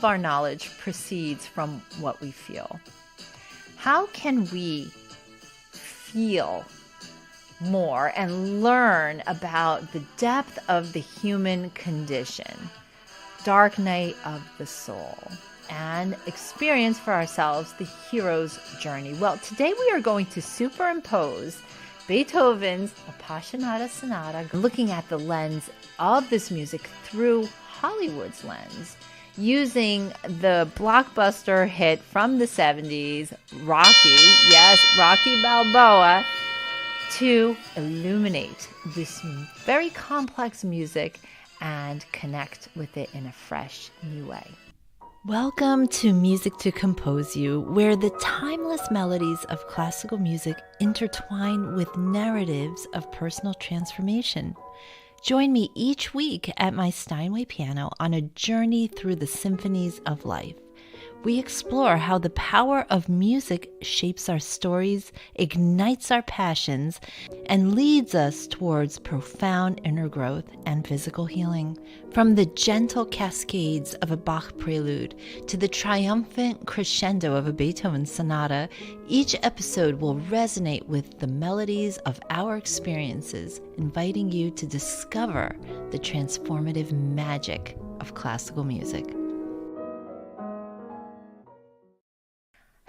of our knowledge proceeds from what we feel. How can we feel more and learn about the depth of the human condition, dark night of the soul, and experience for ourselves the hero's journey? Well, today we are going to superimpose Beethoven's Appassionata Sonata, looking at the lens of this music through Hollywood's lens, using the blockbuster hit from the 70s, Rocky Balboa, to illuminate this very complex music and connect with it in a fresh new way. Welcome to Music to Compose You, where the timeless melodies of classical music intertwine with narratives of personal transformation. Join me each week at my Steinway piano on a journey through the symphonies of life. We explore how the power of music shapes our stories, ignites our passions, and leads us towards profound inner growth and physical healing. From the gentle cascades of a Bach prelude to the triumphant crescendo of a Beethoven sonata, each episode will resonate with the melodies of our experiences, inviting you to discover the transformative magic of classical music.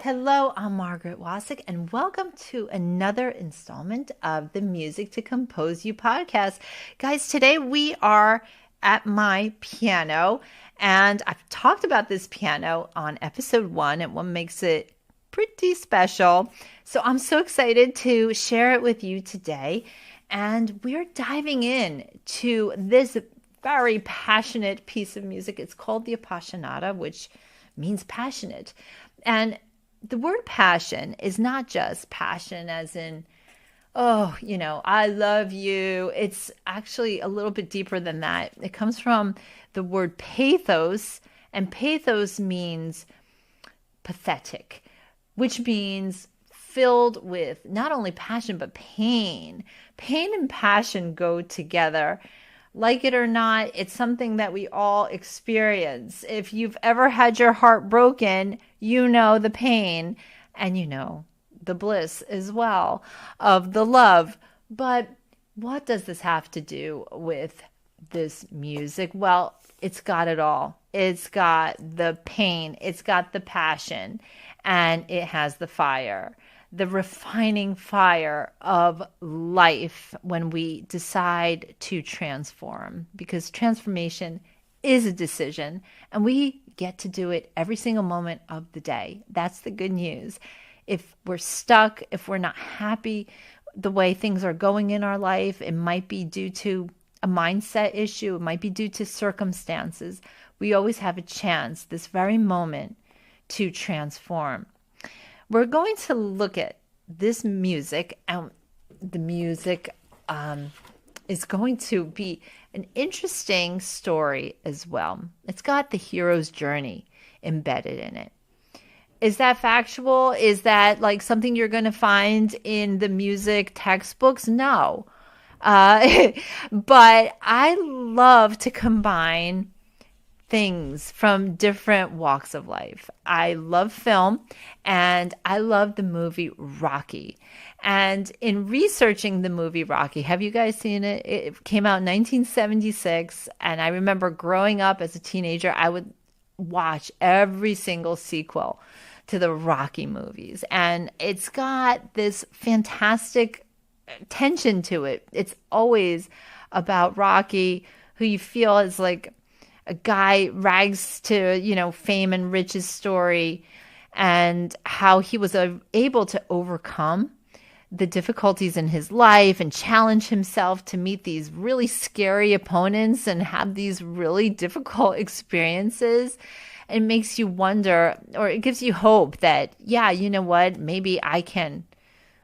Hello, I'm Margaret Wasik, and welcome to another installment of the Music to Compose You podcast. Guys, today we are at my piano, and I've talked about this piano on episode 1, and what makes it pretty special. So I'm so excited to share it with you today, and we're diving in to this very passionate piece of music. It's called the Appassionata, which means passionate. And the word passion is not just passion as in, I love you. It's actually a little bit deeper than that. It comes from the word pathos, and pathos means pathetic, which means filled with not only passion, but pain. Pain and passion go together. Like it or not, it's something that we all experience. If you've ever had your heart broken, you know the pain and you know the bliss as well of the love. But what does this have to do with this music? Well, it's got it all. It's got the pain, it's got the passion, and it has the fire. The refining fire of life when we decide to transform, because transformation is a decision and we get to do it every single moment of the day. That's the good news. If we're stuck, if we're not happy the way things are going in our life, it might be due to a mindset issue, it might be due to circumstances. We always have a chance this very moment to transform. We're going to look at this music, and the music is going to be an interesting story as well. It's got the hero's journey embedded in it. Is that factual? Is that like something you're going to find in the music textbooks? No. But I love to combine things from different walks of life. I love film and I love the movie Rocky. And in researching the movie Rocky, have you guys seen it? It came out in 1976. And I remember growing up as a teenager, I would watch every single sequel to the Rocky movies. And it's got this fantastic tension to it. It's always about Rocky, who you feel is like a guy rags to, fame and riches story, and how he was able to overcome the difficulties in his life and challenge himself to meet these really scary opponents and have these really difficult experiences. It makes you wonder, or it gives you hope that, yeah, you know what, maybe I can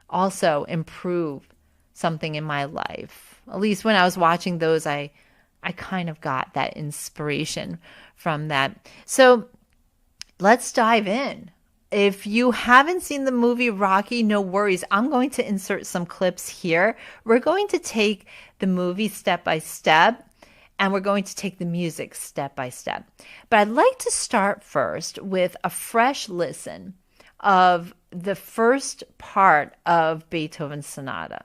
also improve something in my life. At least when I was watching those, I kind of got that inspiration from that. So let's dive in. If you haven't seen the movie Rocky, no worries. I'm going to insert some clips here. We're going to take the movie step by step and we're going to take the music step by step. But I'd like to start first with a fresh listen of the first part of Beethoven's sonata.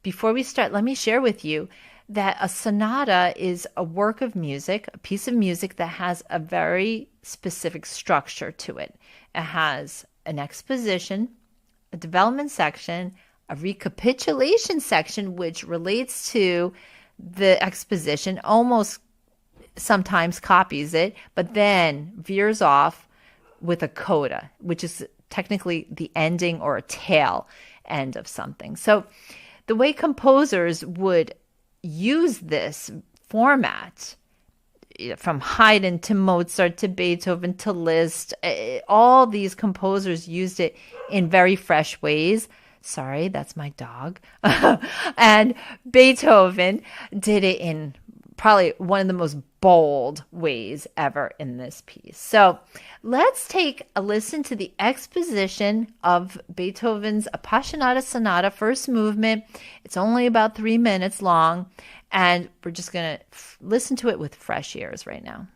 Before we start, let me share with you that a sonata is a work of music, a piece of music that has a very specific structure to it. It has an exposition, a development section, a recapitulation section, which relates to the exposition, almost sometimes copies it, but then veers off with a coda, which is technically the ending or a tail end of something. So the way composers would use this format, from Haydn to Mozart to Beethoven to Liszt, all these composers used it in very fresh ways. Sorry, that's my dog. And Beethoven did it in probably one of the most bold ways ever in this piece. So let's take a listen to the exposition of Beethoven's Appassionata Sonata, first movement. It's only about 3 minutes long, and we're just going to listen to it with fresh ears right now.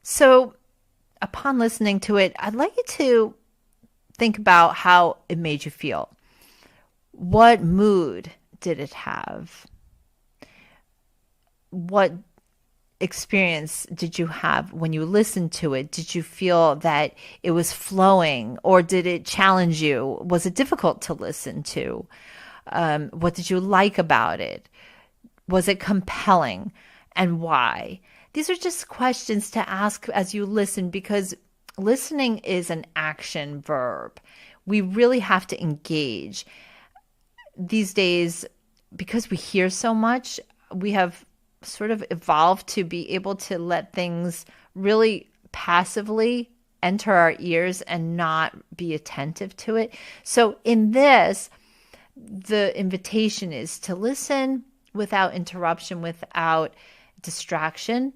So upon listening to it, I'd like you to think about how it made you feel. What mood did it have? What experience did you have when you listened to it? Did you feel that it was flowing, or did it challenge you? Was it difficult to listen to? What did you like about it? Was it compelling, and why? These are just questions to ask as you listen, because listening is an action verb. We really have to engage. These days, because we hear so much, we have sort of evolved to be able to let things really passively enter our ears and not be attentive to it. So in this, the invitation is to listen without interruption, without distraction,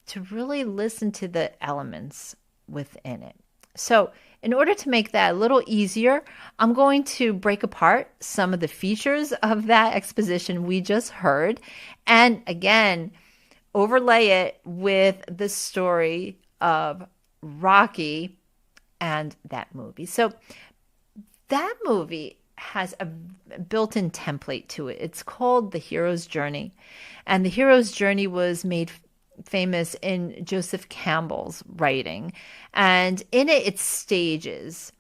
to really listen to the elements within it. So, in order to make that a little easier, I'm going to break apart some of the features of that exposition we just heard, and again, overlay it with the story of Rocky and that movie. So, that movie has a built-in template to it. It's called The Hero's Journey. And The Hero's Journey was made famous in Joseph Campbell's writing. And in it, it's stages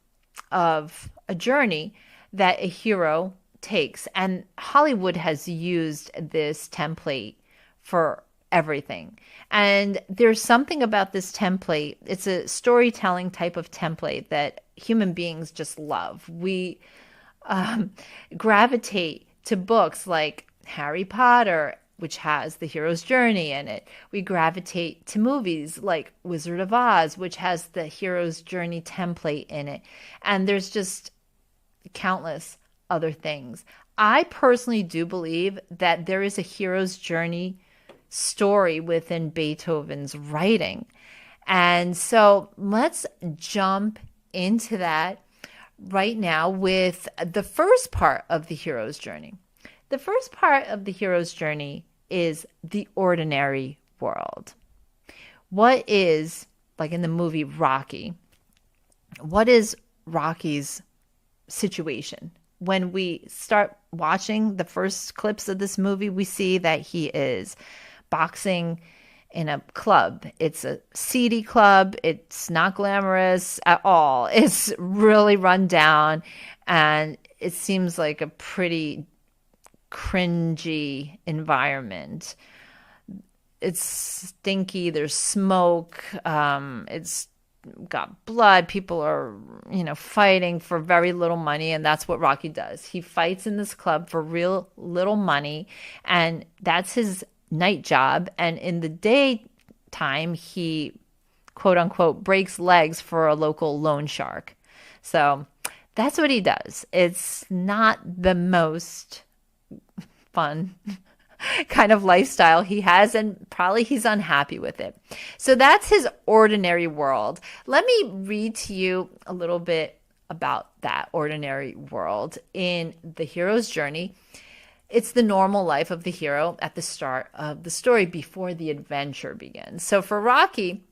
of a journey that a hero takes. And Hollywood has used this template for everything. And there's something about this template. It's a storytelling type of template that human beings just love. We gravitate to books like Harry Potter, which has the hero's journey in it. We gravitate to movies like Wizard of Oz, which has the hero's journey template in it. And there's just countless other things. I personally do believe that there is a hero's journey story within Beethoven's writing. And so let's jump into that right now with the first part of the hero's journey. The first part of the hero's journey is the ordinary world. What is, like in the movie Rocky, what is Rocky's situation? When we start watching the first clips of this movie, we see that he is boxing in a club. It's a seedy club. It's not glamorous at all. It's really run down, and it seems like a pretty cringy environment. It's stinky. There's smoke. It's got blood. People are, fighting for very little money, and that's what Rocky does. He fights in this club for real little money, and that's his night job. And in the daytime, he, quote unquote, breaks legs for a local loan shark. So that's what he does. It's not the most fun kind of lifestyle he has, and probably he's unhappy with it. So that's his ordinary world. Let me read to you a little bit about that ordinary world in The Hero's Journey. It's the normal life of the hero at the start of the story before the adventure begins. So for Rocky,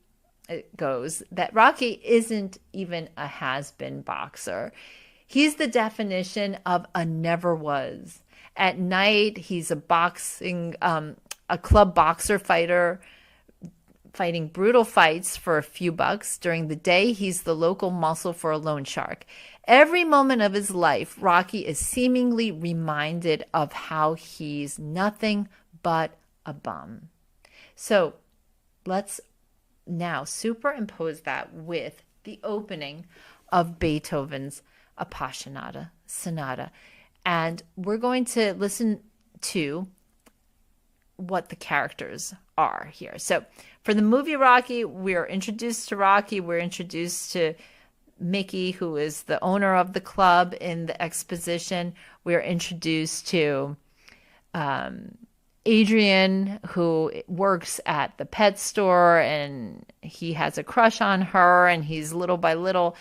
it goes that Rocky isn't even a has-been boxer. He's the definition of a never was. At night, he's a club boxer fighter, fighting brutal fights for a few bucks. During the day, he's the local muscle for a loan shark. Every moment of his life, Rocky is seemingly reminded of how he's nothing but a bum. So let's now superimpose that with the opening of Beethoven's Appassionata Sonata. And we're going to listen to what the characters are here. So for the movie Rocky, we're introduced to Rocky. We're introduced to Mickey, who is the owner of the club in the exposition. We're introduced to Adrian, who works at the pet store, and he has a crush on her, and he's little by little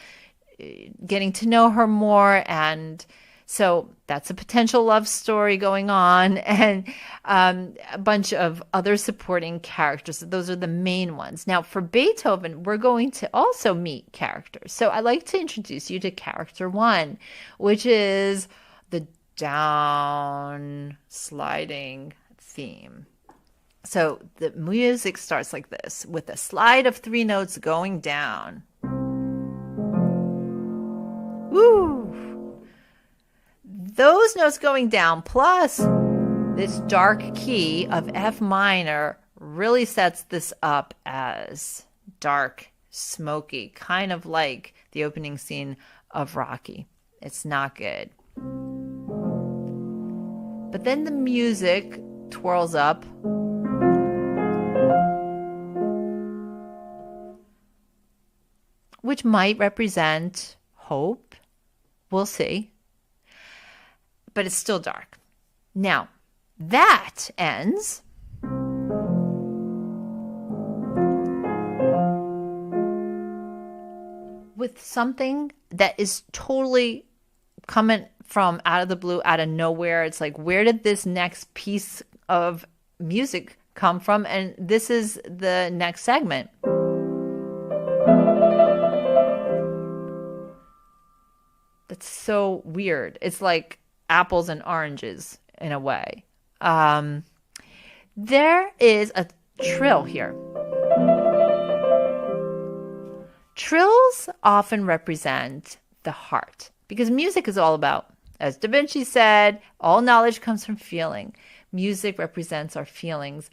getting to know her more. And so that's a potential love story going on, and a bunch of other supporting characters. So those are the main ones. Now, for Beethoven, we're going to also meet characters. So I'd like to introduce you to character one, which is the down sliding theme. So the music starts like this, with a slide of 3 notes going down. Woo! Those notes going down, plus this dark key of F minor, really sets this up as dark, smoky, kind of like the opening scene of Rocky. It's not good. But then the music twirls up, which might represent hope. We'll see. But it's still dark. Now, That ends with something that is totally coming from out of the blue, out of nowhere. It's like, where did this next piece of music come from? And this is the next segment. That's so weird. It's like apples and oranges in a way. There is a trill here. Trills often represent the heart because music is all about, as Da Vinci said, all knowledge comes from feeling. Music represents our feelings.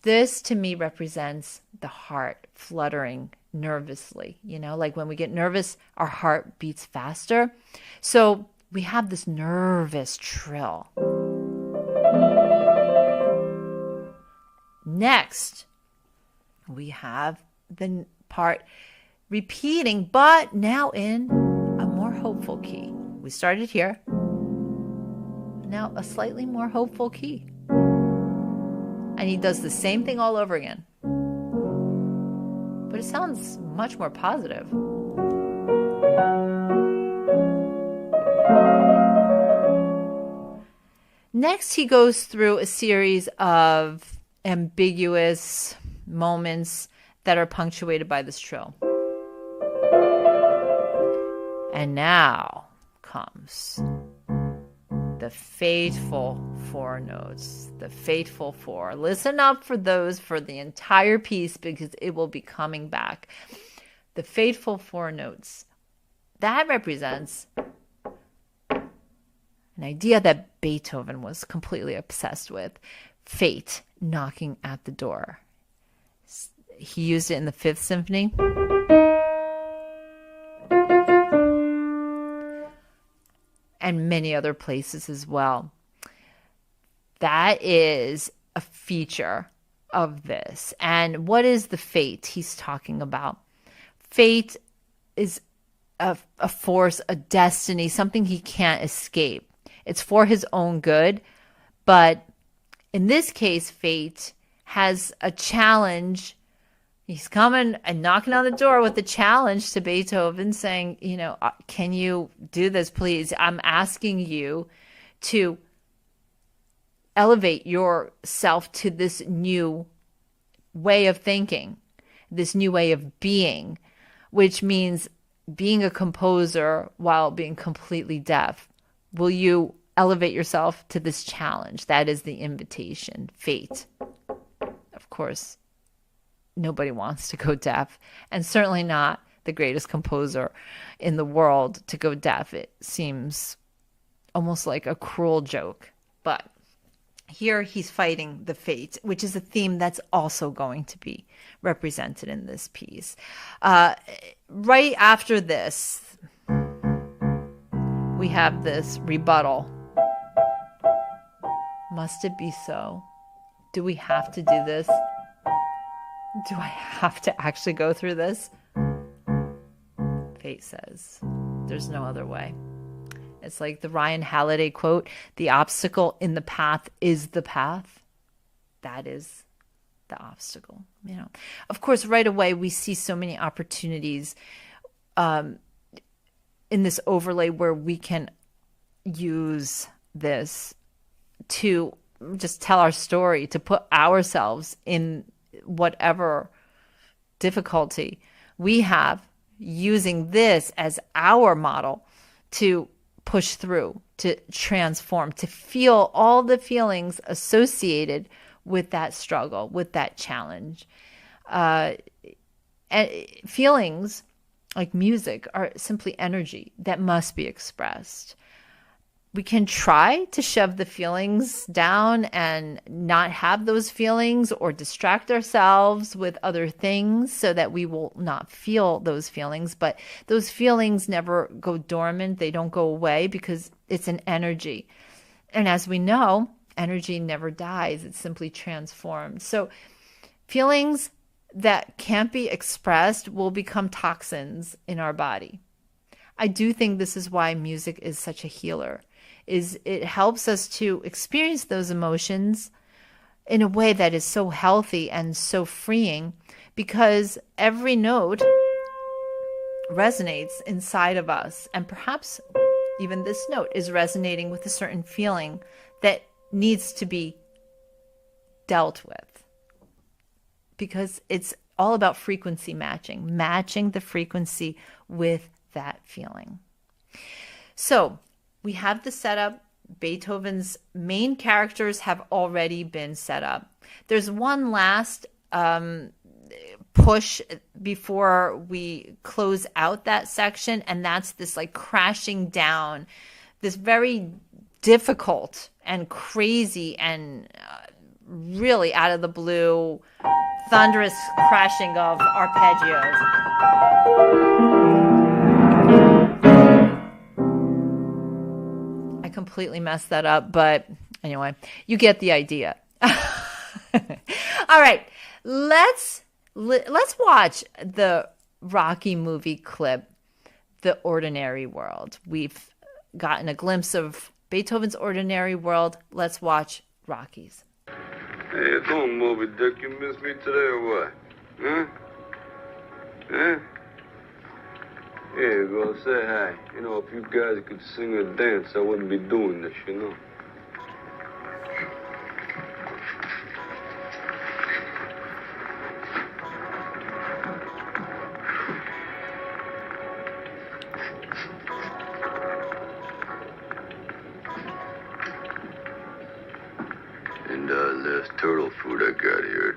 This to me represents the heart fluttering nervously. You know, like when we get nervous, our heart beats faster. So we have this nervous trill. Next, we have the part repeating, but now in a more hopeful key. We started here. Now a slightly more hopeful key. And he does the same thing all over again. But it sounds much more positive. Next, he goes through a series of ambiguous moments that are punctuated by this trill. And now comes the fateful four notes, the fateful four. Listen up for those for the entire piece because it will be coming back. The fateful four notes. That represents an idea that Beethoven was completely obsessed with. Fate knocking at the door. He used it in the Fifth Symphony. And many other places as well. That is a feature of this. And what is the fate he's talking about? Fate is a force, a destiny, something he can't escape. It's for his own good. But in this case, fate has a challenge. He's coming and knocking on the door with a challenge to Beethoven saying, you know, can you do this, please? I'm asking you to elevate yourself to this new way of thinking, this new way of being, which means being a composer while being completely deaf. Will you elevate yourself to this challenge? That is the invitation, fate. Of course, nobody wants to go deaf, and certainly not the greatest composer in the world to go deaf. It seems almost like a cruel joke. But here he's fighting the fate, which is a theme that's also going to be represented in this piece. Right after this, we have this rebuttal. Must it be so? Do we have to do this? Do I have to actually go through this? Fate says, there's no other way. It's like the Ryan Halliday quote, the obstacle in the path is the path. That is the obstacle, you know. Of course, right away, we see so many opportunities in this overlay where we can use this to just tell our story, to put ourselves in whatever difficulty we have, using this as our model to push through, to transform, to feel all the feelings associated with that struggle, with that challenge. And feelings, like music, are simply energy that must be expressed. We can try to shove the feelings down and not have those feelings, or distract ourselves with other things so that we will not feel those feelings. But those feelings never go dormant. They don't go away because it's an energy. And as we know, energy never dies. It's simply transformed. So feelings that can't be expressed will become toxins in our body. I do think this is why music is such a healer, is it helps us to experience those emotions in a way that is so healthy and so freeing, because every note resonates inside of us. And perhaps even this note is resonating with a certain feeling that needs to be dealt with, because it's all about frequency matching the frequency with that feeling. So we have the setup. Beethoven's main characters have already been set up. There's one last push before we close out that section, and that's this like crashing down, this very difficult and crazy and really out of the blue, thunderous crashing of arpeggios. I completely messed that up, but anyway, you get the idea. All right, let's watch the Rocky movie clip, The Ordinary World. We've gotten a glimpse of Beethoven's Ordinary World. Let's watch Rocky's. Hey, come on, Moby Dick. You miss me today or what? Huh? Huh? Yeah, go say hi. You know, if you guys could sing or dance, I wouldn't be doing this, you know. And this turtle food I got here,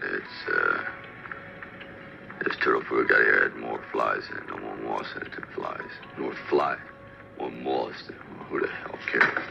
this turtle food I got here had more flies in it. No more moths in it than flies. No fly, more moths than who the hell cares?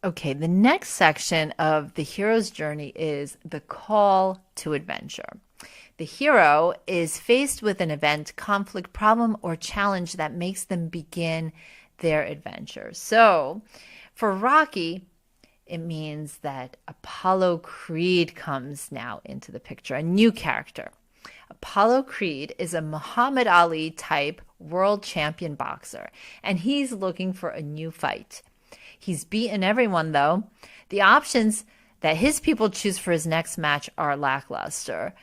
Okay, the next section of the hero's journey is the call to adventure. The hero is faced with an event, conflict, problem, or challenge that makes them begin their adventure. So for Rocky, it means that Apollo Creed comes now into the picture, a new character. Apollo Creed is a Muhammad Ali type world champion boxer, and he's looking for a new fight. He's beaten everyone, though. The options that his people choose for his next match are lackluster.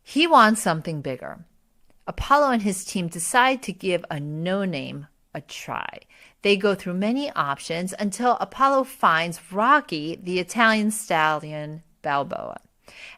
He wants something bigger. Apollo and his team decide to give a no-name a try. They go through many options until Apollo finds Rocky, the Italian stallion Balboa.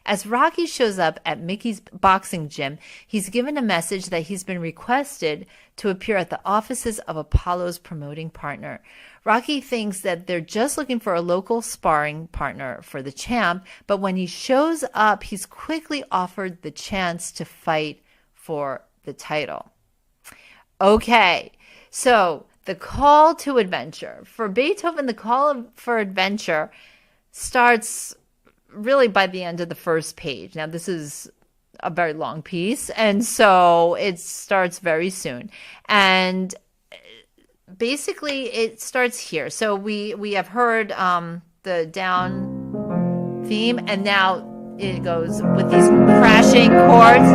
As Rocky shows up at Mickey's boxing gym, he's given a message that he's been requested to appear at the offices of Apollo's promoting partner. Rocky thinks that they're just looking for a local sparring partner for the champ, but when he shows up, he's quickly offered the chance to fight for the title. Okay, so the call to adventure. For Beethoven, the call for adventure starts really by the end of the first page. Now, this is a very long piece, and so it starts very soon. And basically, it starts here. So we have heard the down theme, and now it goes with these crashing chords.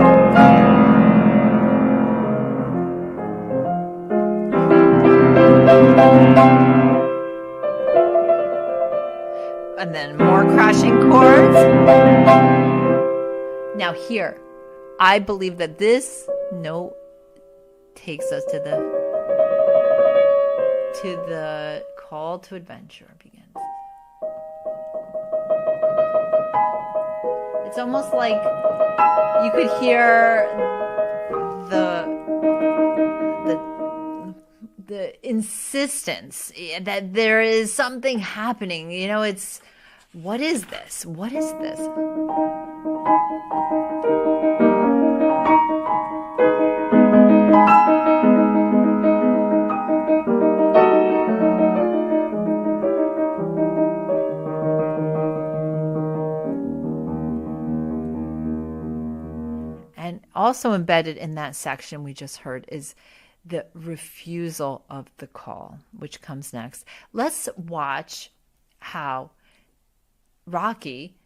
And then more crashing chords. Now here, I believe that this note takes us to the call to adventure begins. It's almost like you could hear the insistence that there is something happening. You know, it's, what is this? What is this? also embedded in that section we just heard is the refusal of the call, which comes next. Let's watch how Rocky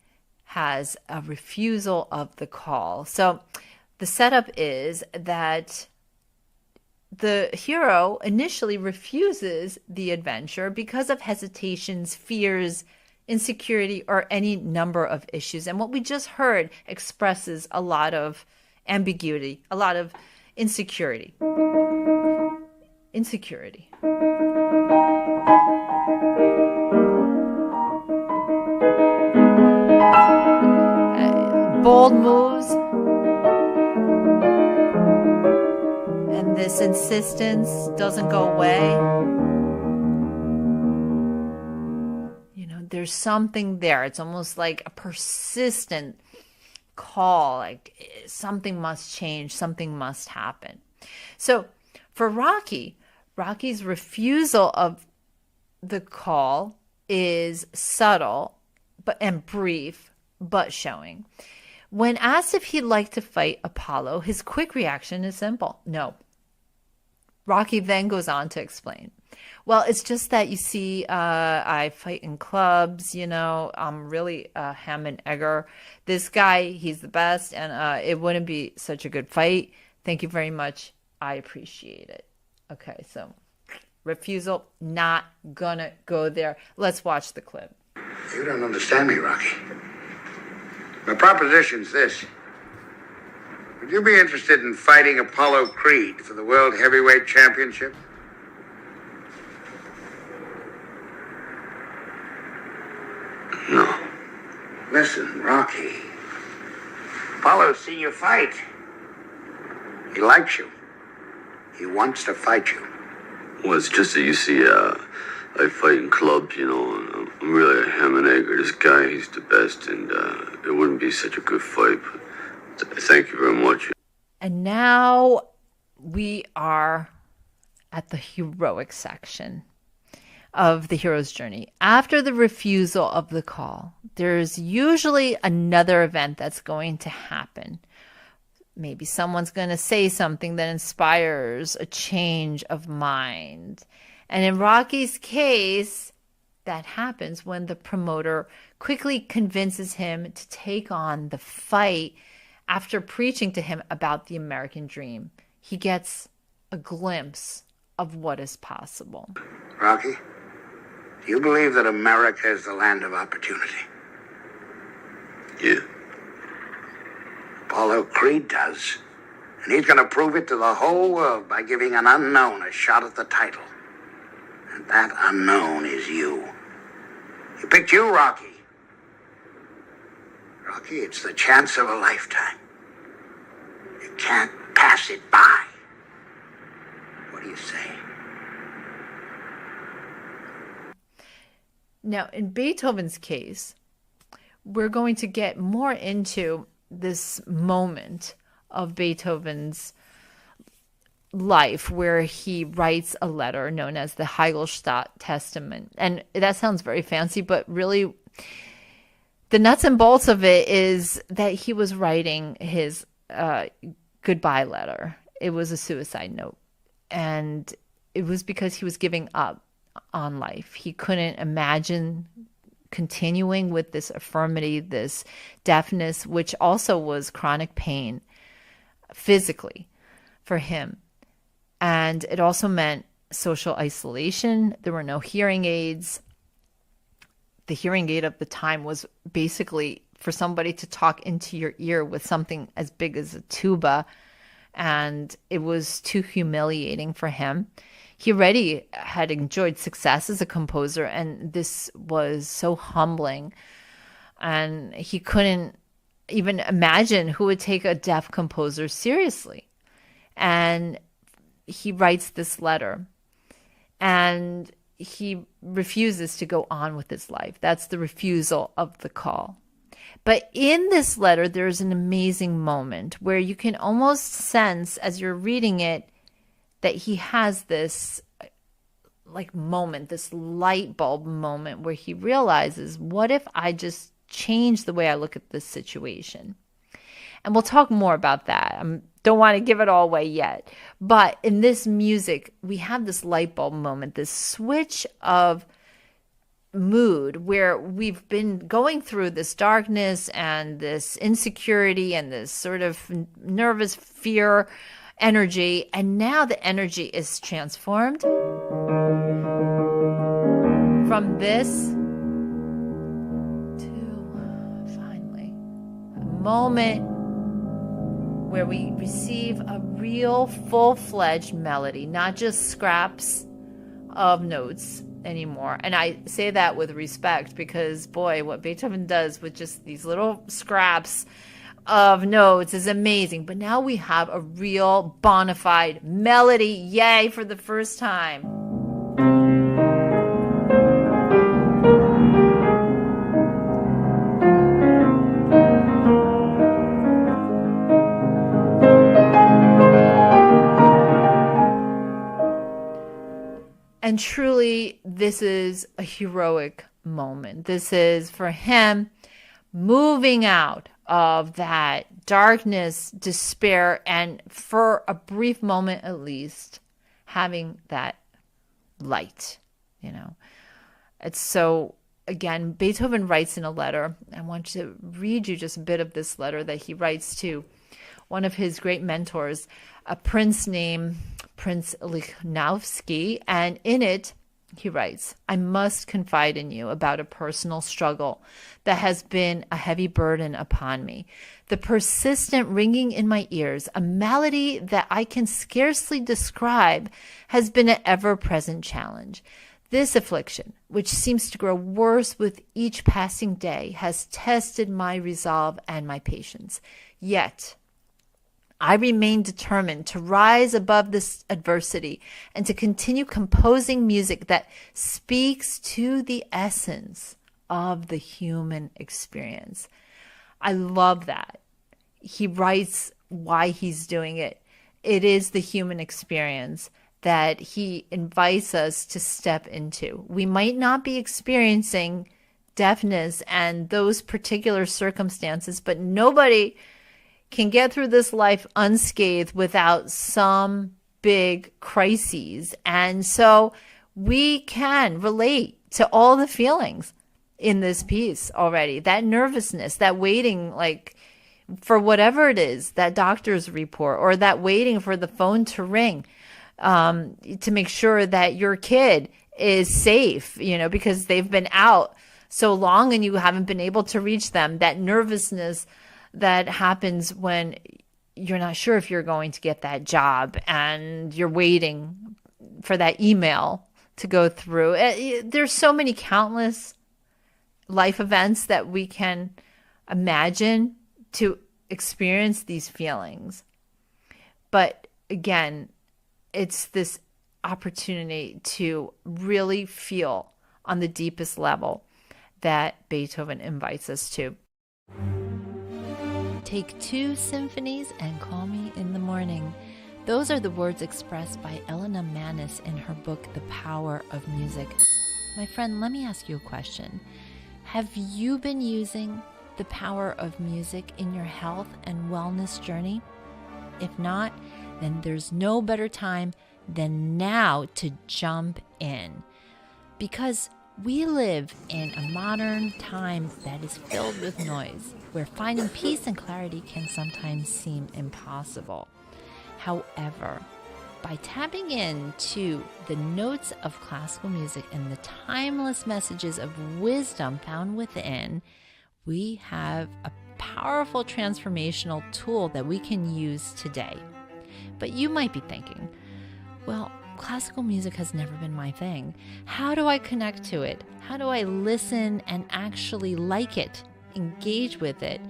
has a refusal of the call. So the setup is that the hero initially refuses the adventure because of hesitations, fears, insecurity, or any number of issues. And what we just heard expresses a lot of ambiguity, a lot of insecurity. Insecurity. Bold moves. And this insistence doesn't go away. You know, there's something there. It's almost like a persistent call, like something must change, something must happen. So for Rocky's refusal of the call is subtle and brief, but showing. When asked if he'd like to fight Apollo, his quick reaction is simple: no. Rocky then goes on to explain, well, it's just that, you see, I fight in clubs, you know, I'm really a ham and egger. This guy, he's the best, and it wouldn't be such a good fight. Thank you very much. I appreciate it. Okay, so refusal, not gonna go there. Let's watch the clip. You don't understand me, Rocky. My proposition's this. Would you be interested in fighting Apollo Creed for the World Heavyweight Championship? No. Listen, Rocky. Apollo's seen you fight. He likes you. He wants to fight you. Well, it's just that, you see, I fight in clubs, you know, and I'm really a ham and egger. This guy, he's the best, and it wouldn't be such a good fight. But thank you very much. And now we are at the heroic section of the hero's journey. After the refusal of the call, there's usually another event that's going to happen. Maybe someone's going to say something that inspires a change of mind. And in Rocky's case, that happens when the promoter quickly convinces him to take on the fight after preaching to him about the American dream. He gets a glimpse of what is possible. Rocky, do you believe that America is the land of opportunity? Yeah. Apollo Creed does. And he's going to prove it to the whole world by giving an unknown a shot at the title. And that unknown is you. He picked you, Rocky. Rocky, it's the chance of a lifetime. You can't pass it by. What do you say? Now, in Beethoven's case, we're going to get more into this moment of Beethoven's life where he writes a letter known as the Heidelstadt Testament. And that sounds very fancy, but really the nuts and bolts of it is that he was writing his goodbye letter. It was a suicide note. And it was because he was giving up on life. He couldn't imagine continuing with this infirmity, this deafness, which also was chronic pain physically for him. And it also meant social isolation. There were no hearing aids. The hearing aid of the time was basically for somebody to talk into your ear with something as big as a tuba. And it was too humiliating for him. He already had enjoyed success as a composer, and this was so humbling. And he couldn't even imagine who would take a deaf composer seriously. And he writes this letter, and he refuses to go on with his life. That's the refusal of the call. But in this letter, there's an amazing moment where you can almost sense as you're reading it that he has this like moment, this light bulb moment where he realizes, what if I just change the way I look at this situation? And we'll talk more about that. I don't want to give it all away yet. But in this music, we have this light bulb moment, this switch of mood where we've been going through this darkness and this insecurity and this sort of nervous fear energy. And now the energy is transformed from this to finally a moment where we receive a real full-fledged melody, not just scraps of notes anymore. And I say that with respect because, boy, what Beethoven does with just these little scraps of notes is amazing. But now we have a real bona fide melody. Yay, for the first time. And truly, this is a heroic moment. This is for him moving out of that darkness, despair, and for a brief moment at least, having that light, It's so, again, Beethoven writes in a letter. I want to read you just a bit of this letter that he writes to one of his great mentors, a prince named Prince Lichnowsky, and in it, he writes, I must confide in you about a personal struggle that has been a heavy burden upon me. The persistent ringing in my ears, a malady that I can scarcely describe, has been an ever-present challenge. This affliction, which seems to grow worse with each passing day, has tested my resolve and my patience. Yet, I remain determined to rise above this adversity and to continue composing music that speaks to the essence of the human experience. I love that. He writes why he's doing it. It is the human experience that he invites us to step into. We might not be experiencing deafness and those particular circumstances, but nobody can get through this life unscathed without some big crises. And so we can relate to all the feelings in this piece already. That nervousness, that waiting, like for whatever it is, that doctor's report, or that waiting for the phone to ring to make sure that your kid is safe, because they've been out so long and you haven't been able to reach them. That nervousness that happens when you're not sure if you're going to get that job and you're waiting for that email to go through. There's so many countless life events that we can imagine to experience these feelings. But again, it's this opportunity to really feel on the deepest level that Beethoven invites us to. Take 2 symphonies and call me in the morning. Those are the words expressed by Elena Manis in her book, The Power of Music. My friend, let me ask you a question. Have you been using the power of music in your health and wellness journey? If not, then there's no better time than now to jump in. Because we live in a modern time that is filled with noise, where finding peace and clarity can sometimes seem impossible. However, by tapping into the notes of classical music and the timeless messages of wisdom found within, we have a powerful transformational tool that we can use today. But you might be thinking, well, classical music has never been my thing. How do I connect to it? How do I listen and actually like it, engage with it,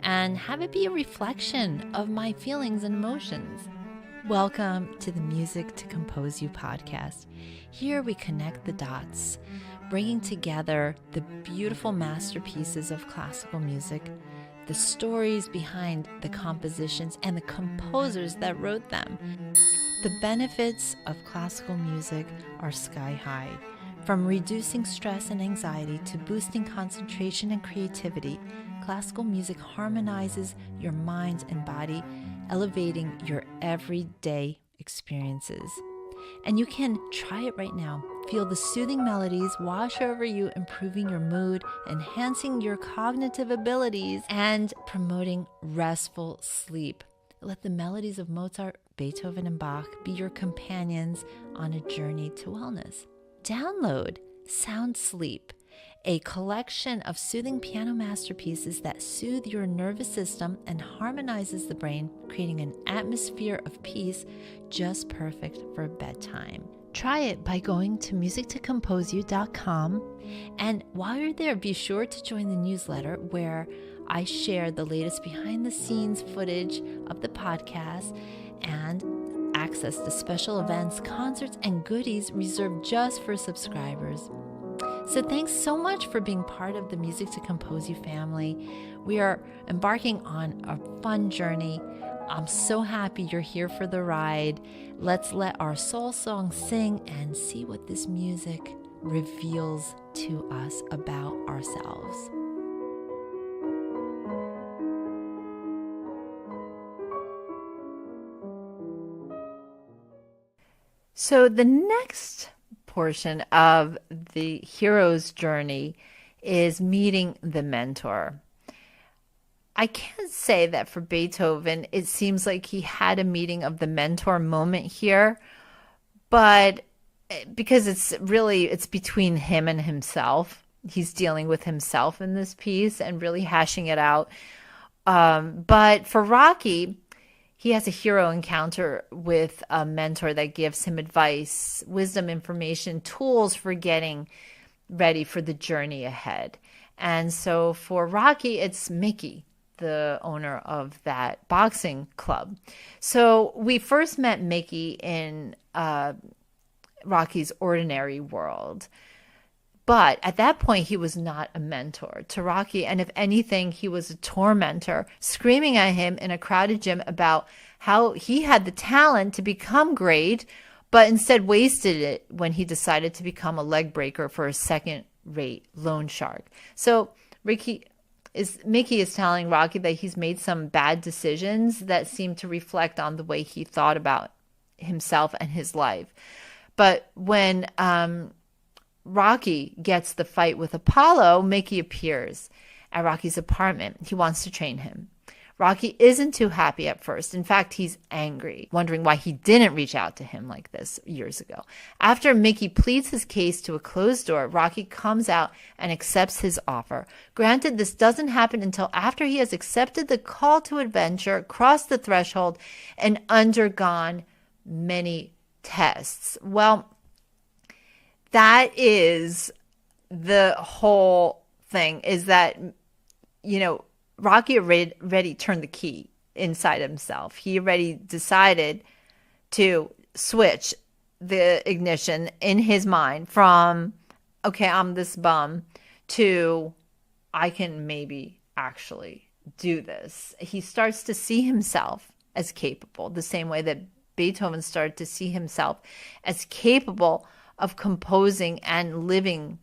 and have it be a reflection of my feelings and emotions? Welcome to the Music to Compose You podcast. Here we connect the dots, bringing together the beautiful masterpieces of classical music, the stories behind the compositions, and the composers that wrote them. The benefits of classical music are sky high, From reducing stress and anxiety to boosting concentration and creativity, classical music harmonizes your mind and body, elevating your everyday experiences. And you can try it right now. Feel the soothing melodies wash over you, improving your mood, enhancing your cognitive abilities, and promoting restful sleep. Let the melodies of Mozart, Beethoven, and Bach be your companions on a journey to wellness. Download Sound Sleep, a collection of soothing piano masterpieces that soothe your nervous system and harmonizes the brain, creating an atmosphere of peace just perfect for bedtime. Try it by going to musictocomposeyou.com, and while you're there, be sure to join the newsletter where I share the latest behind-the-scenes footage of the podcast and access to special events, concerts, and goodies reserved just for subscribers. So thanks so much for being part of the Music to Compose You family. We are embarking on a fun journey. I'm so happy you're here for the ride. Let's let our soul song sing and see what this music reveals to us about ourselves. So the next portion of the hero's journey is meeting the mentor. I can't say that for Beethoven, it seems like he had a meeting of the mentor moment here, but because it's between him and himself. He's dealing with himself in this piece and really hashing it out. But for Rocky, he has a hero encounter with a mentor that gives him advice, wisdom, information, tools for getting ready for the journey ahead. And so for Rocky, it's Mickey, the owner of that boxing club. So we first met Mickey in Rocky's ordinary world. But at that point, he was not a mentor to Rocky. And if anything, he was a tormentor, screaming at him in a crowded gym about how he had the talent to become great, but instead wasted it when he decided to become a leg breaker for a second-rate loan shark. So Mickey is telling Rocky that he's made some bad decisions that seem to reflect on the way he thought about himself and his life. But when Rocky gets the fight with Apollo, Mickey appears at Rocky's apartment. He wants to train him. Rocky isn't too happy at first. In fact, he's angry, wondering why he didn't reach out to him like this years ago. After Mickey pleads his case to a closed door, Rocky comes out and accepts his offer. Granted, this doesn't happen until after he has accepted the call to adventure, crossed the threshold, and undergone many tests. Well, that is the whole thing, is that, Rocky already turned the key inside himself. He already decided to switch the ignition in his mind from, okay, I'm this bum, to I can maybe actually do this. He starts to see himself as capable, the same way that Beethoven started to see himself as capable of composing and living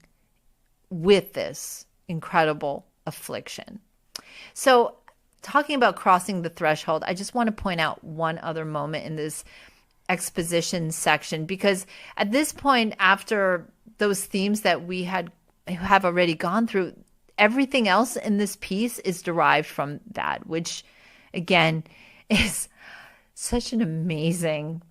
with this incredible affliction. So, talking about crossing the threshold, I just want to point out one other moment in this exposition section, because at this point, after those themes that we have already gone through, everything else in this piece is derived from that, which again is such an amazing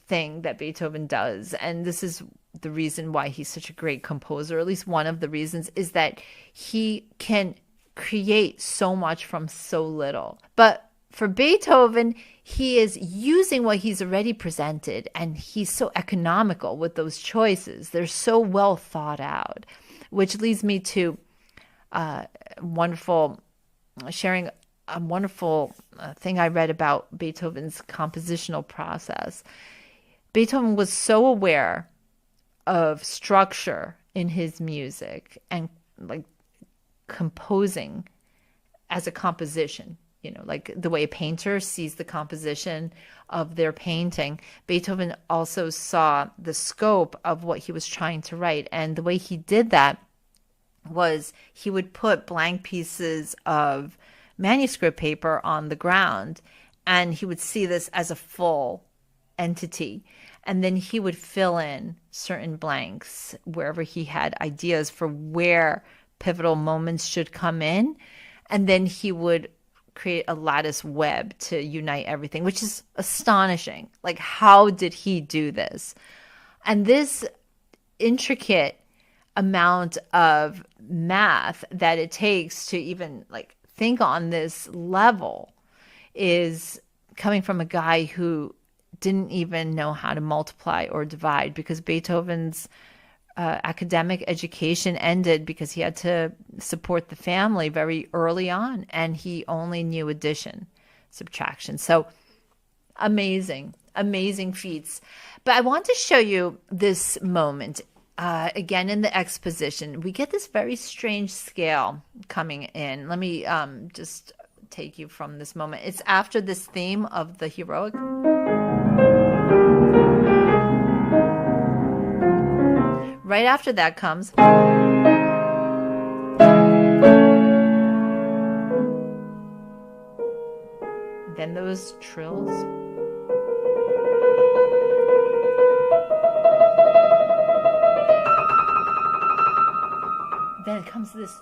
thing that Beethoven does. And this is the reason why he's such a great composer, at least one of the reasons, is that he can create so much from so little. But for Beethoven, he is using what he's already presented, and he's so economical with those choices. They're so well thought out, which leads me to sharing a wonderful thing I read about Beethoven's compositional process. Beethoven was so aware of structure in his music and like composing as a composition, like the way a painter sees the composition of their painting, Beethoven also saw the scope of what he was trying to write. And the way he did that was he would put blank pieces of manuscript paper on the ground, and he would see this as a full entity. And then he would fill in certain blanks wherever he had ideas for where pivotal moments should come in. And then he would create a lattice web to unite everything, which is astonishing. Like, how did he do this? And this intricate amount of math that it takes to even like think on this level is coming from a guy who didn't even know how to multiply or divide, because Beethoven's academic education ended because he had to support the family very early on, and he only knew addition, subtraction. So amazing, amazing feats. But I want to show you this moment. Again, in the exposition, we get this very strange scale coming in. Let me just take you from this moment. It's after this theme of the heroic. Right after that comes. Then those trills. Then it comes to this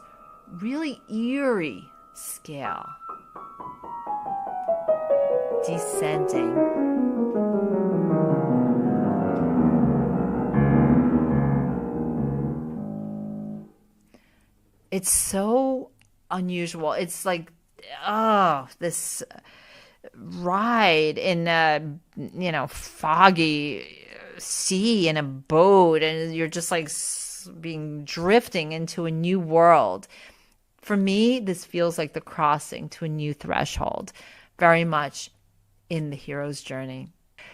really eerie scale. Descending. It's so unusual. It's like, oh, this ride in a, foggy sea in a boat, and you're just like being drifting into a new world. For me, this feels like the crossing to a new threshold, very much in the hero's journey.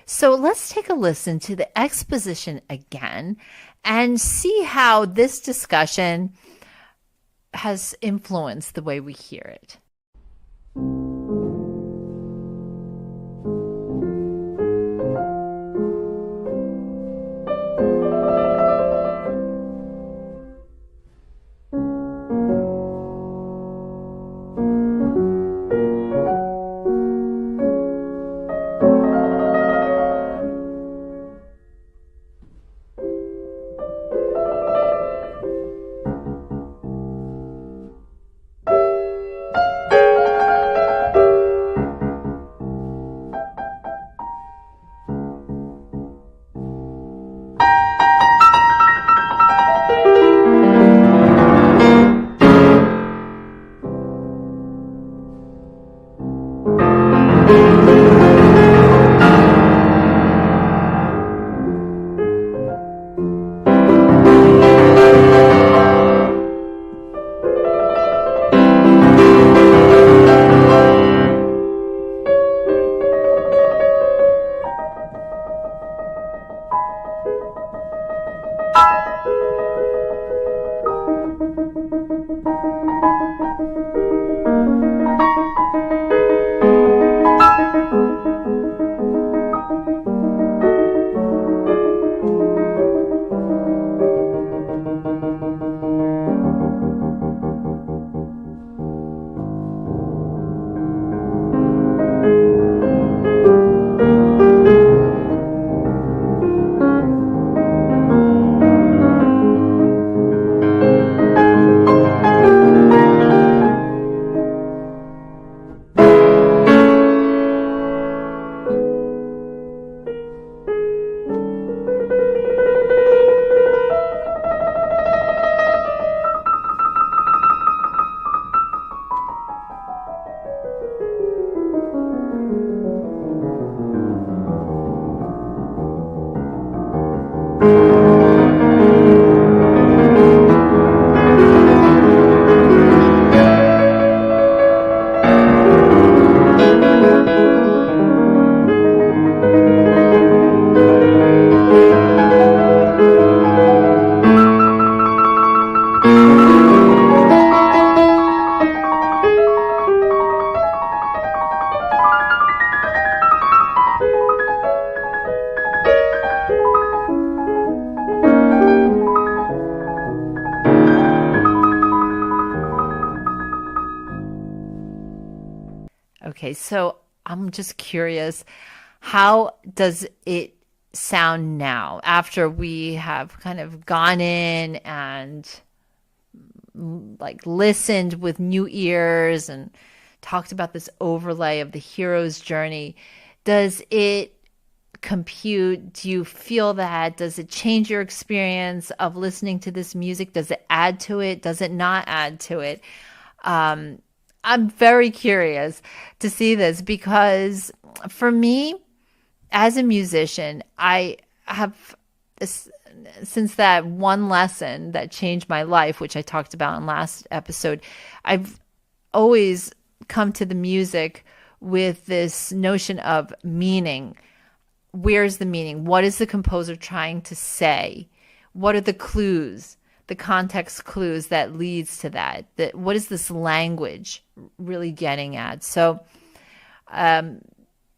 So let's take a listen to the exposition again and see how this discussion has influenced the way we hear it. Okay, so I'm just curious, how does it sound now after we have kind of gone in and like listened with new ears and talked about this overlay of the hero's journey? Does it compute? Do you feel that? Does it change your experience of listening to this music? Does it add to it? Does it not add to it? I'm very curious to see this because for me, as a musician, I have, since that one lesson that changed my life, which I talked about in last episode, I've always come to the music with this notion of meaning. Where's the meaning? What is the composer trying to say? What are the clues, the context clues that leads to that? What is this language really getting at? So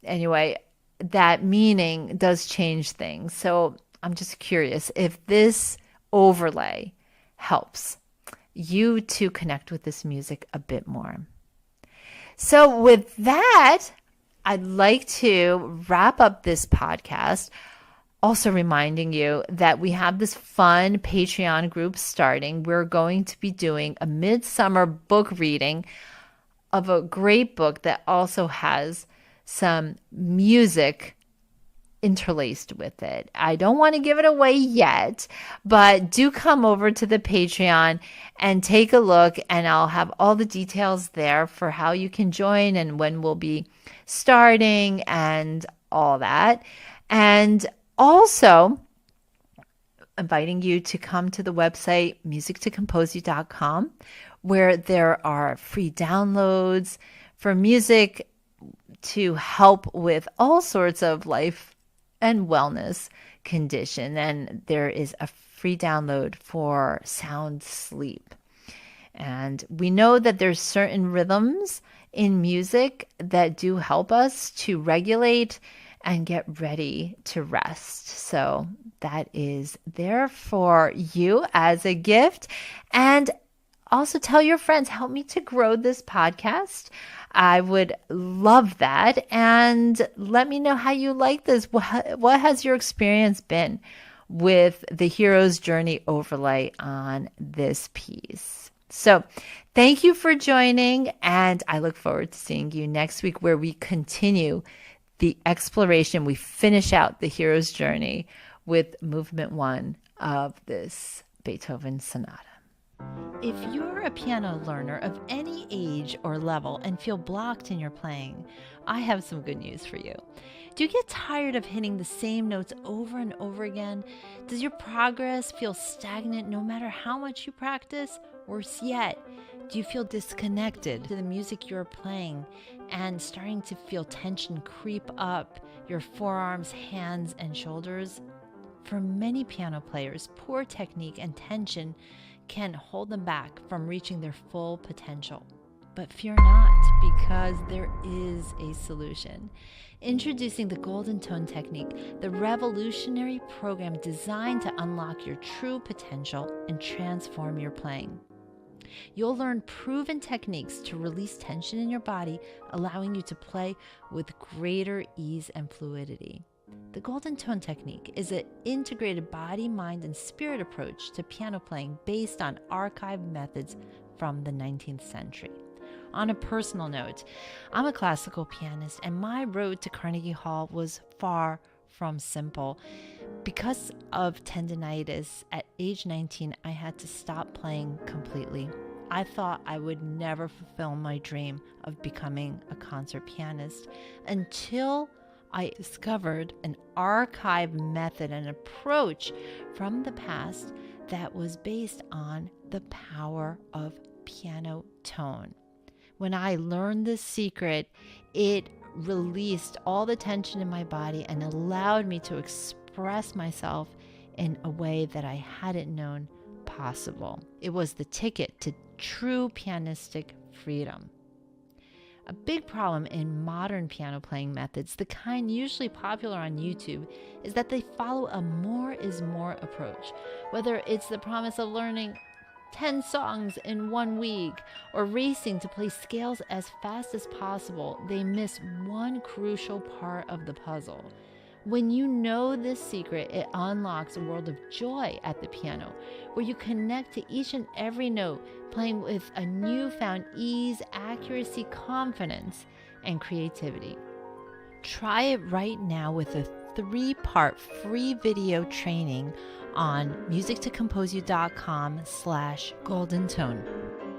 anyway, that meaning does change things. So I'm just curious if this overlay helps you to connect with this music a bit more. So with that, I'd like to wrap up this podcast, also reminding you that we have this fun Patreon group starting. We're going to be doing a midsummer book reading of a great book that also has some music interlaced with it. I don't want to give it away yet, but do come over to the Patreon and take a look, and I'll have all the details there for how you can join and when we'll be starting and all that. And also inviting you to come to the website musictocomposeyou.com, where there are free downloads for music to help with all sorts of life and wellness condition. And there is a free download for sound sleep. And we know that there's certain rhythms in music that do help us to regulate and get ready to rest. So that is there for you as a gift. And also tell your friends, help me to grow this podcast. I would love that. And let me know how you like this. What has your experience been with the hero's journey overlay on this piece? So thank you for joining. And I look forward to seeing you next week, where we continue the exploration. We finish out the hero's journey with movement 1 of this Beethoven sonata. If you're a piano learner of any age or level and feel blocked in your playing, I have some good news for you. Do you get tired of hitting the same notes over and over again? Does your progress feel stagnant no matter how much you practice? Worse yet, do you feel disconnected to the music you're playing and starting to feel tension creep up your forearms, hands, and shoulders? For many piano players, poor technique and tension can hold them back from reaching their full potential. But fear not, because there is a solution. Introducing the Golden Tone Technique, the revolutionary program designed to unlock your true potential and transform your playing. You'll learn proven techniques to release tension in your body, allowing you to play with greater ease and fluidity. The Golden Tone Technique is an integrated body, mind, and spirit approach to piano playing based on archived methods from the 19th century. On a personal note, I'm a classical pianist, and my road to Carnegie Hall was far from simple. Because of tendinitis, at age 19, I had to stop playing completely. I thought I would never fulfill my dream of becoming a concert pianist until I discovered an archive method and approach from the past that was based on the power of piano tone. When I learned this secret, it released all the tension in my body and allowed me to express myself in a way that I hadn't known possible. It was the ticket to true pianistic freedom. A big problem in modern piano playing methods, the kind usually popular on YouTube, is that they follow a more is more approach. Whether it's the promise of learning 10 songs in 1 week, or racing to play scales as fast as possible, they miss one crucial part of the puzzle. When you know this secret, it unlocks a world of joy at the piano, where you connect to each and every note, playing with a newfound ease, accuracy, confidence, and creativity. Try it right now with a 3-part free video training on musictocomposeyou.com/golden tone.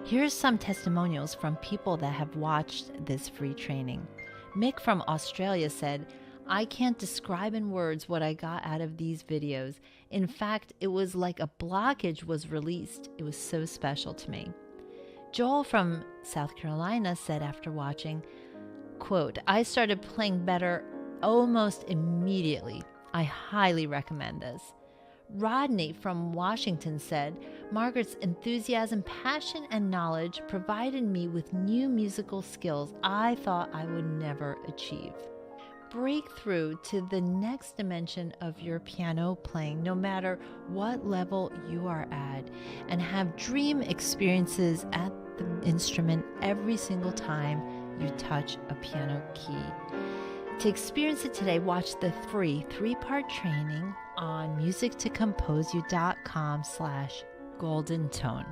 Here's some testimonials from people that have watched this free training. Mick from Australia said, "I can't describe in words what I got out of these videos. In fact, it was like a blockage was released. It was so special to me." Joel from South Carolina said after watching, quote, "I started playing better almost immediately. I highly recommend this." Rodney from Washington said, "Margaret's enthusiasm, passion, and knowledge provided me with new musical skills I thought I would never achieve." Break through to the next dimension of your piano playing, no matter what level you are at, and have dream experiences at the instrument every single time you touch a piano key. To experience it today, watch the free 3-part training on musictocomposeyou.com/golden tone.